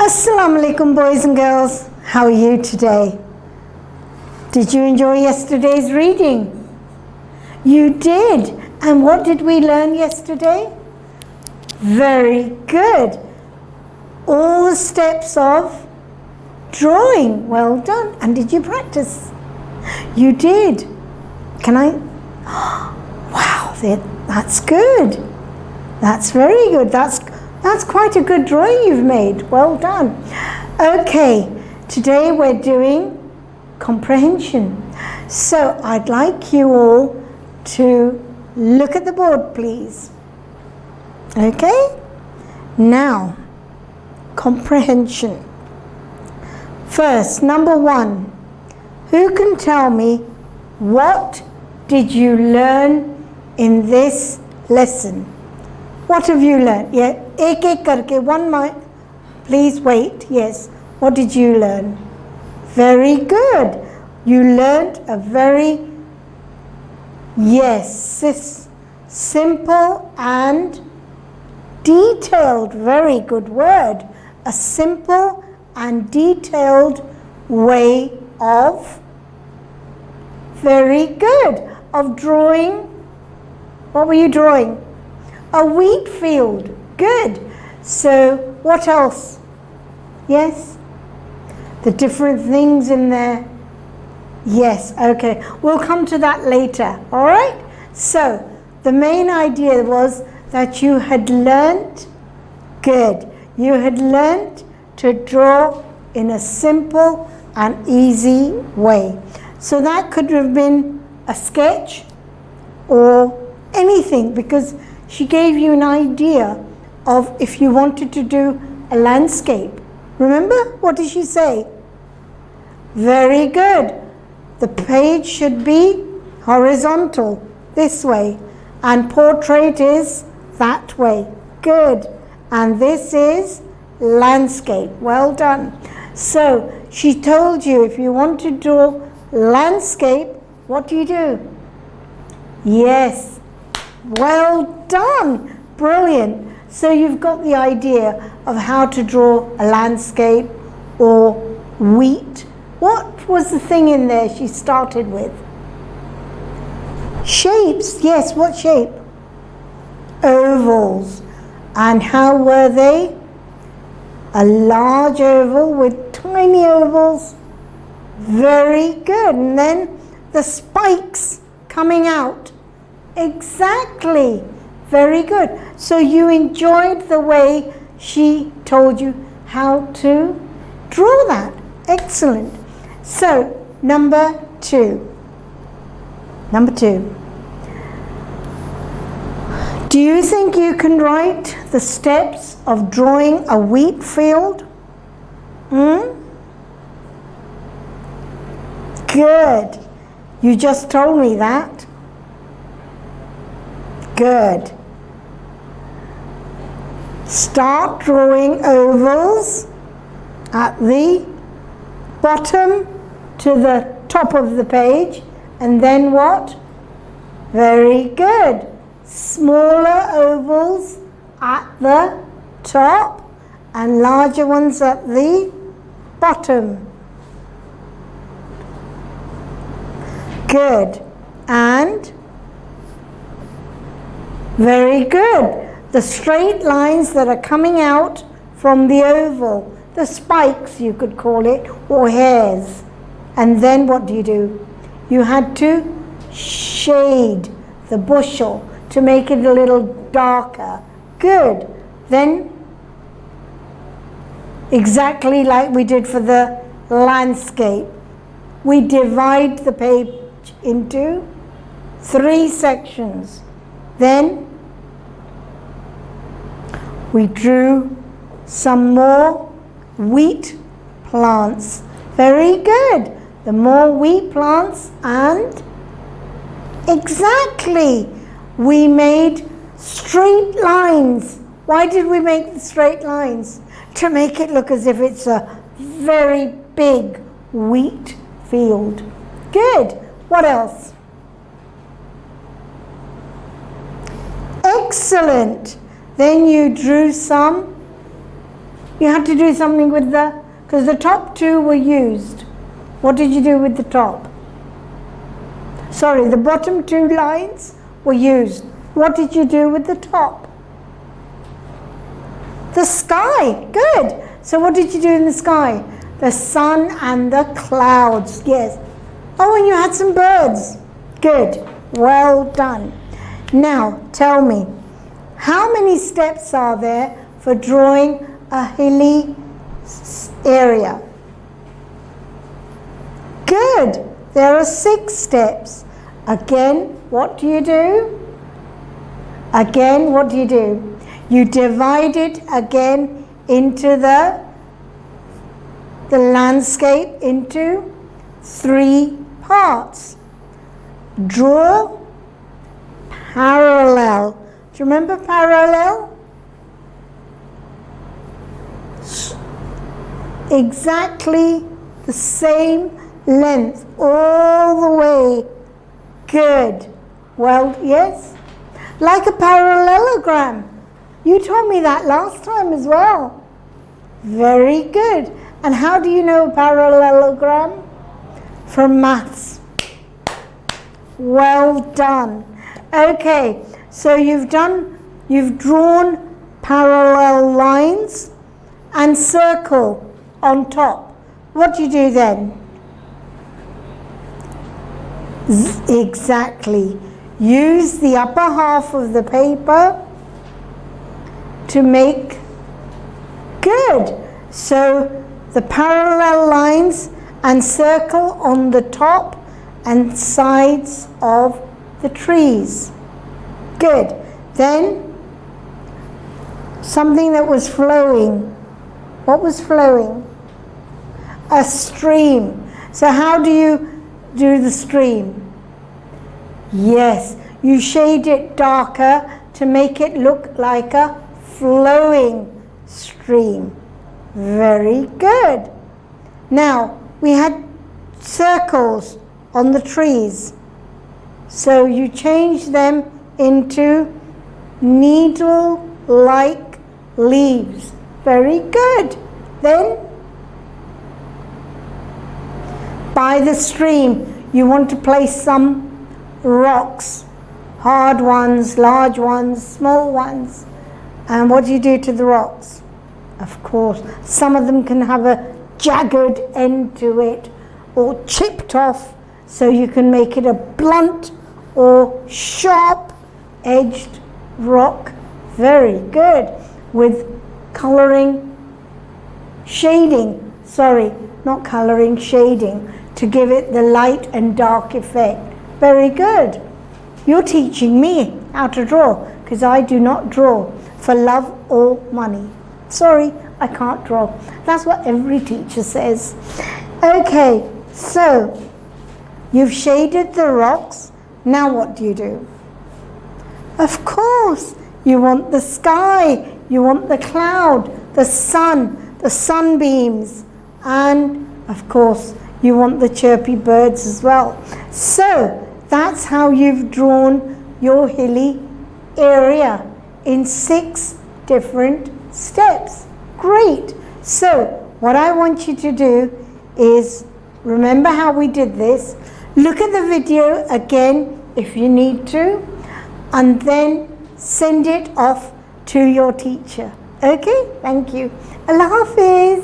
Assalamu alaikum, boys and girls. How are you today? Did you enjoy yesterday's reading? You did. And what did we learn yesterday? Very good. All the steps of drawing. Well done. And did you practice? You did. Can I? Wow, that's good. That's very good. That's quite a good drawing you've made. Well done. Okay, today we're doing comprehension. So I'd like you all to look at the board, please. Okay? Now, comprehension. First, number 1. Who can tell me what did you learn in this lesson? What have you learned? Yeah, ek karke, one mic. Please wait. Yes. What did you learn? Very good. You learned a very, simple and detailed, very good word. A simple and detailed way of, very good, of drawing. What were you drawing? A wheat field. Good. So what else? Yes? The different things in there. Yes, okay. We'll come to that later. All right? So the main idea was that you had learnt, good. You had learnt to draw in a simple and easy way. So that could have been a sketch or anything, because she gave you an idea of if you wanted to do a landscape. Remember? What did she say? Very good. The page should be horizontal, this way, and portrait is that way. Good. And this is landscape. Well done. So she told you if you want to do landscape, what do? Yes. Well done. Brilliant. So you've got the idea of how to draw a landscape or wheat. What was the thing in there she started with? Shapes. Yes, what shape? Ovals. And how were they? A large oval with tiny ovals. Very good. And then the spikes coming out. Exactly. Very good. So you enjoyed the way she told you how to draw that. Excellent. So, number 2. Number 2. Do you think you can write the steps of drawing a wheat field? Good. You just told me that. Good. Start drawing ovals at the bottom to the top of the page, and then what? Very good. Smaller ovals at the top and larger ones at the bottom. Good. And very good. The straight lines that are coming out from the oval, the spikes you could call it, or hairs. And then what do? You had to shade the bushel to make it a little darker. Good. Then, exactly like we did for the landscape, we divide the page into 3 sections. Then we drew some more wheat plants. Very good. The more wheat plants, and exactly, we made straight lines. Why did we make the straight lines? To make it look as if it's a very big wheat field. Good. What else? Excellent. Then you drew some You had to do something with because the top two were used. What did you do with the top? Sorry, the bottom two lines were used. What did you do with the top? The sky. Good. So what did you do in the sky? The sun and the clouds. Yes. Oh, and you had some birds. Good. Well done. Now, tell me, how many steps are there for drawing a hilly area? Good. There are 6 steps. Again, what do you do? Again, what do? You divide it again into the landscape into 3 parts. Draw parallel. Do you remember parallel? Exactly the same length all the way. Good. Well, yes. Like a parallelogram. You told me that last time as well. Very good. And how do you know a parallelogram? From maths. Well done. Okay, so you've drawn parallel lines and circle on top. What do you do then? Exactly. Use the upper half of the paper to make. Good. So the parallel lines and circle on the top and sides of the trees. Good. Then something that was flowing. What was flowing? A stream. So how do you do the stream? Yes, you shade it darker to make it look like a flowing stream. Very good. Now, we had circles on the trees. So you change them into needle-like leaves. Very good. Then, by the stream, you want to place some rocks. Hard ones, large ones, small ones. And what do you do to the rocks? Of course, some of them can have a jagged end to it or chipped off, so you can make it a blunt or sharp-edged rock. Very good. With colouring, shading, sorry, not colouring, shading, to give it the light and dark effect. Very good. You're teaching me how to draw, because I do not draw for love or money. Sorry, I can't draw. That's what every teacher says. Okay, so you've shaded the rocks. Now what do you do? Of course, you want the sky, you want the cloud, the sun, the sunbeams, and of course, you want the chirpy birds as well. So that's how you've drawn your hilly area in 6 different steps. Great. So what I want you to do is, remember how we did this, look at the video again if you need to, and then send it off to your teacher. Okay, thank you. Allah Hafiz.